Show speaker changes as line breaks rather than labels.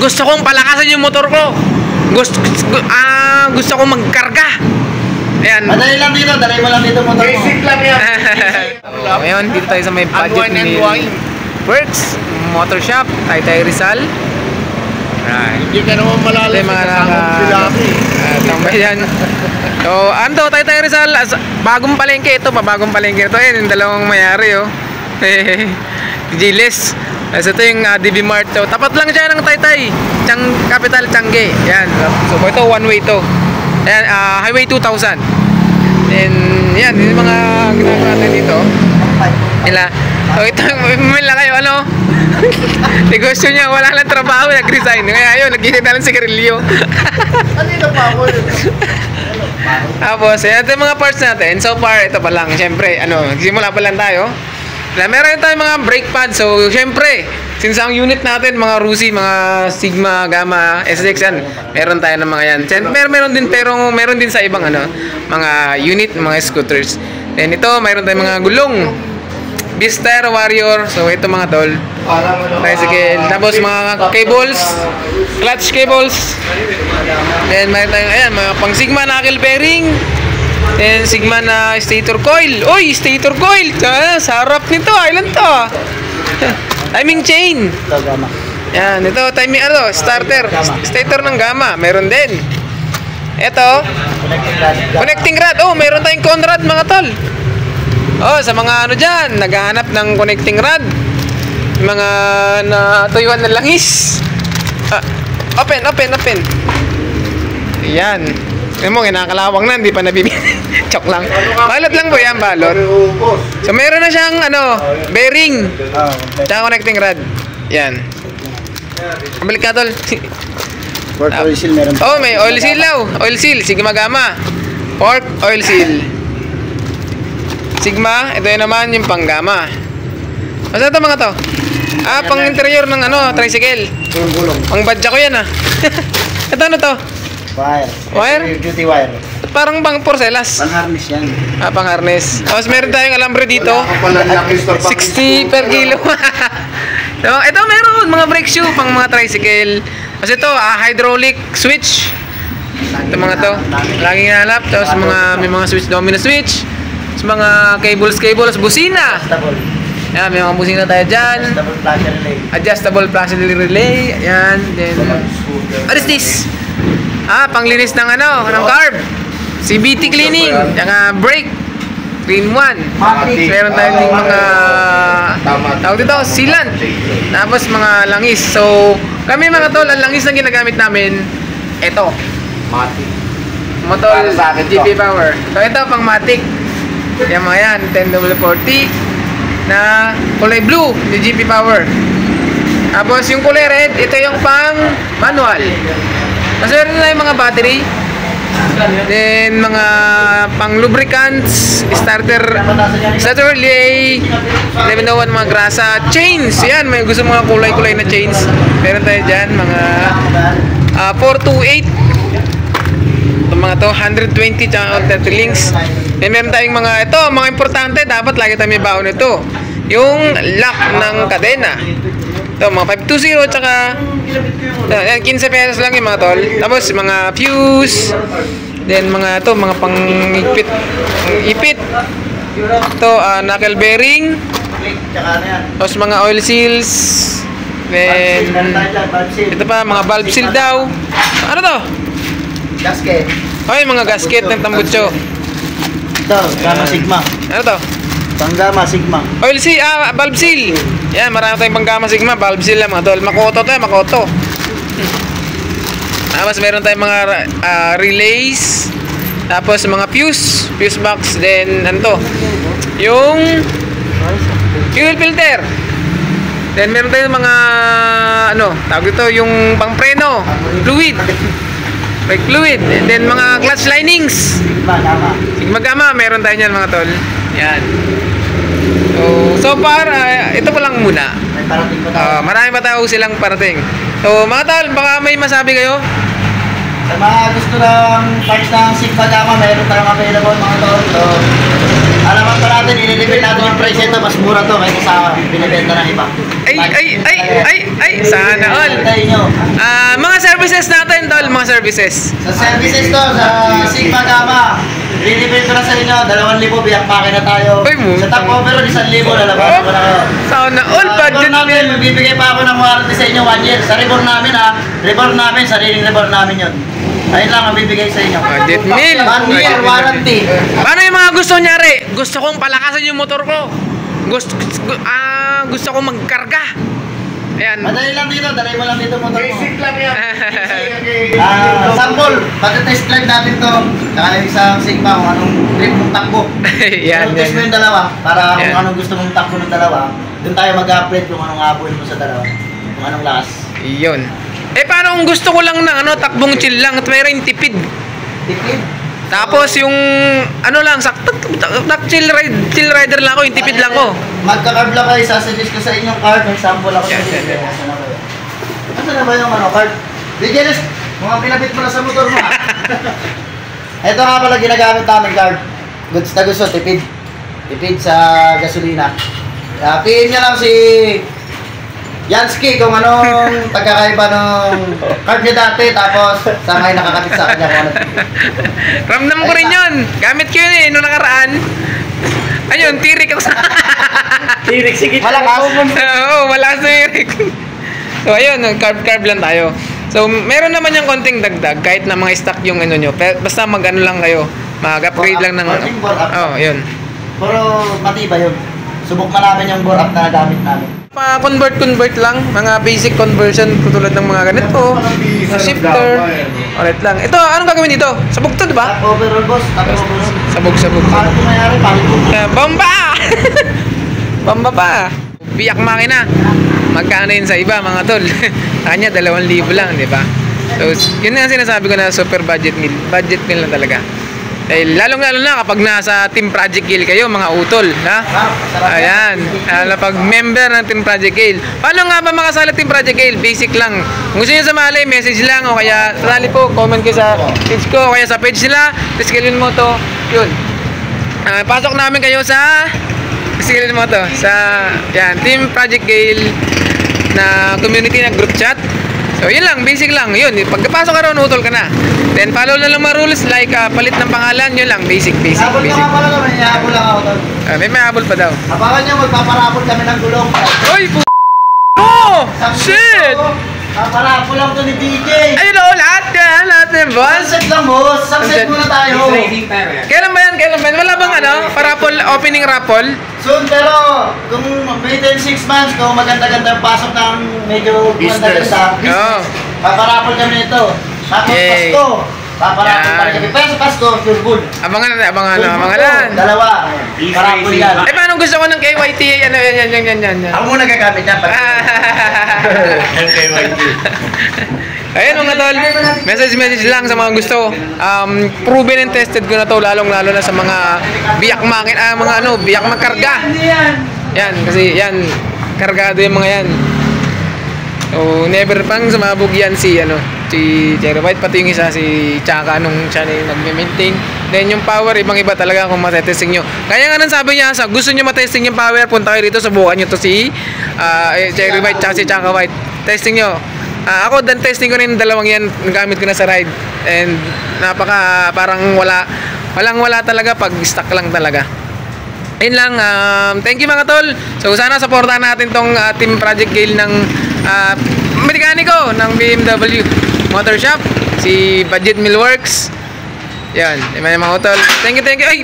gusto kong palakasan yung motor ko. Gusto kong magkarga. Ayan.
Madali lang dito, dalay mo lang dito motor mo. Basic lang yan.
Ngayon, dito tayo sa may budget ni Works Motor Shop, Taytay Rizal.
Hindi ka naman malalim.
Ito yung mga tambay yan. So, ano to, Taytay Rizal, bagong palengke ito, bagong palengke ito. Ayan, yung dalawang mayari, oh. Giles. Ito yung DB Mart. So, tapat lang siya ng Taytay. Capital Changi. Yan. So, ito, one way ito. Ayan, Highway 2000. And, yan, yung mga ginagawa natin dito. Nila. So, ito, mila kayo, ano? Negosyo niya, wala lang trabaho, nag-resign. Kaya yun, nag-init na lang sigarilyo.
Kanina pa ako yun.
Tapos, ito yung mga parts natin. So far, ito pa lang. Siyempre, simula pa lang tayo. Meron tayong mga brake pads. So, siyempre, since ang unit natin, mga Rusi, mga Sigma, Gamma, SX yan, meron tayo ng mga yan. Meron din, pero meron din sa ibang mga unit, mga scooters. Then ito, meron tayong mga gulong. Beastar, Warrior. So, ito mga tol. Tricycle. Tapos mga cables, clutch cables. Then meron tayong, ayan, mga pang Sigma na knuckle bearing. Then Sigma na stator coil. Uy, stator coil! Sarap nito. Ilan to? Timing chain.
Ito, Gamma.
Yan, ito timing starter. Stator ng Gamma. Meron din. Ito, connecting rod. Oh, meron tayong Conrad mga tol. Oh, sa mga dyan, naghahanap ng connecting rod. Mga natuyuan ng langis. Open. Ayan. Alam mo, kinakalawang na, hindi pa nabibili. Chok lang. Balot lang po yan, balot. So, meron na siyang, bearing. Tsaka connecting rod. Yan. Balik ka, tol.
Port oil seal meron.
Oh, may oil seal daw. Oil seal, Sigma Gamma. Port oil seal. Sigma, ito yun naman yung pang Gamma. Basta ito mga to. Pang interior ng tricycle. Pang badya ko yan Ito ano to? Wire?
Duty wire.
Parang pang porcelas.
Pang harness yan.
Pang harness. Tapos meron tayong alambre dito. 60 per kilo. So, ito meron mga brake shoe pang mga tricycle. Tapos ito, hydraulic switch. Ito mga to. Laging hanap. Tapos may mga switch, domino switch. Tapos mga cables, busina. Yan, may mga busina tayo dyan. Adjustable flash relay. Ayan. Then, what is this? Panglinis ng carb. CBT cleaning. Yung brake. Green 1. Meron tayong mga tawag dito, sealant. Tapos mga langis. So, kami mga tol, ang langis na ginagamit namin, ito. Motor GP Power. So, ito pang Matic. Yan mga yan, 10W40 na kulay blue, yung GP Power. Tapos yung kulay red, ito yung pang manual. Kasi meron na yung mga battery. Then mga pang lubricants, starter relay, 1101 mga grasa, chains. Yan, may gusto mga kulay-kulay na chains. Meron tayo dyan, mga 428. Itong mga to, 120 tsaka 30 links. Then meron tayong mga mga importante, dapat lagi tayo may baon ito. Yung lock ng kadena. Ito, mga 520 tsaka 15 pesos lang yung mga tol. Tapos mga fuse. Then mga mga pang-ipit. Ito, knuckle bearing. Tapos mga oil seals. Then ito pa, mga valve seal daw. Ano to?
Gasket.
Ay, mga gasket ng tambutso.
Ito, Gamma Sigma.
Ano to?
Pang Gamma Sigma.
Oil seal, valve seal. Yan, marami tayong pang Gamma Sigma, valve seal lang mga tol. Makoto to, Makoto. Tapos meron tayong mga relays. Tapos mga fuse box. Then, yung fuel filter. Then meron tayong mga tawag ito, yung pang preno, fluid. Brake fluid. And then mga clutch linings. Sigma Gamma, meron tayo niyan mga tol. Yan. So far, ito pa lang muna. Marami pa tayo silang parating. So mga tol, baka may masabi kayo?
Sa mga gusto ng parts ng Sigma Gamma, meron tayong available mga tol. So, alaman pa natin, ililipin natin yung price ito. Mas mura to kaysa sa binibenta ng iba.
Ay, sana all. services natin, tol, mga services.
Sa services to, sa Sigma Gamma, rinibig ko na sa inyo, 2,000 biyak makina tayo.
Uy, mo.
Sa top overall, 1,000, lalabas ko na kayo.
Sana all budget
namin,
meal.
magbibigay pa ako ng warranty sa inyo 1 year. Sa reborn namin reborn namin, sariling reborn namin yun. Ayun lang ang bibigay sa inyo.
Budget meal.
1 year warranty.
Paano yung mga gusto nyari? Gusto kong palakasan yung motor ko. Gusto kong magkarga. Ayan.
Madali lang dito, dalay mo lang dito motor mo.
Basic lang yan.
Sample, pag-test drive natin to, saka yung isang Sigma kung anong trip mong takbo.
Yan,
Test mo
yan.
yung dalawa, para
Yan.
kung anong gusto mong takbo ng dalawa, doon tayo mag-upgrade kung anong habol mo sa dalawa. Kung anong lakas.
Yun. Eh, paano kung gusto ko lang ng takbong chill lang at mayroong tipid?
Tipid.
Tapos yung lang, chill rider lang ako, yung tipid lang ko.
Magka-carb lang kayo, sasuggest ko sa inyong card. May sample ako sa
Yan,
video.
yan, yan.
Nasaan na kayo? Nasaan na ba yung card? Digenes, mga pinabit mo na sa motor mo Ito nga pala ginagamit namin card. Goods na gusto, tipid. Tipid sa gasolina. PM niya lang si Yansky kung anong pagkakaiba ng card niya dati, tapos sa may nakakapit sa kanya kung ano.
Ramdam ko rin yun. Gamit ko yun nung nakaraan. Ayun, tirik ako sa...
Tirik, sige.
Malakas.
Oo, malakas na tirik. So, ayun, carb lang tayo. So, meron naman yung konting dagdag kahit na mga stock yung nyo. Basta mag-ano lang kayo. Mag-upgrade lang ng Oo, yun.
Pero matibay yun. Subok na namin yung bore up na nagamit namin.
Pa-convert lang. Mga basic conversion tulad ng mga ganito. Shifter. Ulit lang. Ito, anong gagawin dito? Sabog to, di ba?
Top overall boss, top overall.
Sabog.
Paano kung mayari, paano kung
Bomba! Bomba pa. Biyak makina. Magkano yun sa iba, mga tol? Kanya, 2,000 lang, di ba? So, yun nga sinasabi ko na super budget meal. Budget meal lang talaga. Dahil lalong-lalo na kapag nasa Team Project Gale kayo, mga utol, ha? Ayan. Pag member ng Team Project Gale. Paano nga ba makasali Team Project Gale? Basic lang. Kung gusto nyo sumali, message lang o kaya sali po, comment kayo sa page ko o kaya sa page nila. Piskalin mo to. Yun. Pasok namin kayo sa piskalin mo to. Sa yan, Team Project Gale na community na group chat. So, yun lang, basic lang. Yun, pagkapasok ka ron, utol ka na. Then, follow na lang mga rules like palit ng pangalan. Yun lang, basic.
Habol ka nga pala naman, ihabol lang ako doon.
May habol pa daw.
Abangan nyo, magpaparapol kami ng gulong.
Uy, Oh! Shit!
Paparapol lang to ni DJ.
Ayun o, lahat yan, boss.
Sunset lang boss, sunset muna tayo.
Kailan ba yan? Wala bang opening raffle?
Soon, pero kung within 6 months, kung maganda-ganda ang pasok ng medyo maganda-ganda,
Oo.
paparapol kami nito. Tapos
Yay.
Pasko, paparapol
Yan.
pa rin kami. Pero sa Pasko, sure good.
Abangan
Sure
na.
good. Dalawa. Parapol yan.
Eh, paano gusto ko ng KYT? Yan.
Ako muna gagamit yan.
Ayun mga tol, message lang sa mga gusto. Proven and tested ko na to, lalo na sa mga biyak biyak magkarga. Yan, kasi yan, kargado yung mga yan. So, never pang sumabog yan si Cherry White, pati yung isa si Chaka nung siya na nagme-maintain. Then yung power, ibang-iba talaga kung matetesting nyo. Kaya nga nang sabi niya, gusto nyo matesting yung power, punta kayo dito, subukan nyo to si Cherry White tsaka si Chaka White. Testing nyo. Ako, dan testing ko rin dalawang yan, nagamit ko na sa ride. And parang wala talaga pag stock lang talaga. Ayun lang, thank you mga tol. So sana supportahan natin tong Team Project Gale ng mekaniko ng BMW Motor Shop, si Budget Meal Works. Yan, mga tol. Thank you. Ay!